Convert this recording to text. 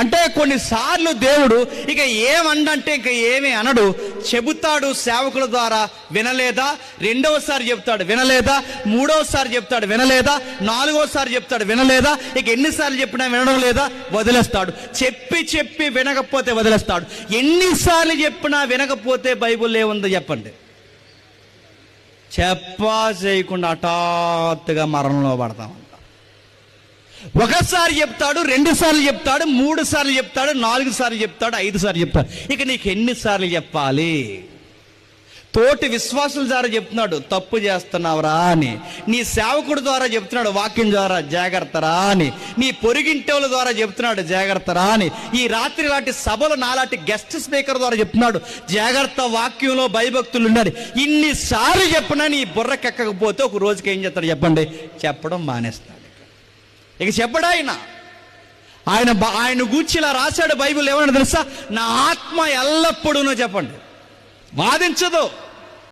అంటే కొన్నిసార్లు దేవుడు ఇక ఏమండంటే ఇక ఏమి అనడు, చెబుతాడు సేవకుల ద్వారా. వినలేదా? రెండవసారి చెప్తాడు, వినలేదా? మూడవసారి చెప్తాడు, వినలేదా? నాలుగోసారి చెప్తాడు, వినలేదా? ఇక ఎన్నిసార్లు చెప్పినా వినడం లేదా, వదిలేస్తాడు. చెప్పి చెప్పి వినకపోతే వదిలేస్తాడు. ఎన్నిసార్లు చెప్పినా వినకపోతే బైబిల్ ఏముందో చెప్పండి? చెప్పా చేయకుండా హఠాత్తుగా మరణంలో పడతాం. ఒకసారి చెప్తాడు, 2 సార్లు చెప్తాడు, 3 సార్లు చెప్తాడు, 4 సార్లు చెప్తాడు, 5 సార్లు చెప్తాడు. ఇక నీకు ఎన్నిసార్లు చెప్పాలి? తోటి విశ్వాసుల ద్వారా చెప్తున్నాడు, తప్పు చేస్తున్నావురా అని. నీ సేవకుడి ద్వారా చెప్తున్నాడు, వాక్యం ద్వారా జాగ్రత్తరా అని. నీ పొరుగింటోళ్ళ ద్వారా చెప్తున్నాడు, జాగ్రత్తరా అని. ఈ రాత్రి లాంటి సభలు నాలాంటి గెస్ట్ స్పీకర్ ద్వారా చెప్తున్నాడు, జాగ్రత్త, వాక్యంలో భయభక్తులు ఉండాలి. ఇన్నిసార్లు చెప్పినా నీ బుర్రకెక్కకపోతే ఒక రోజుకి ఏం చేస్తాడు చెప్పండి? చెప్పడం మానేస్తాడు. ఇక చెప్పడా ఆయన గూర్చి ఇలా రాశాడు బైబిల్. ఏమన్నా తెలుసా? నా ఆత్మ ఎల్లప్పుడూ, చెప్పండి, వాదించదు.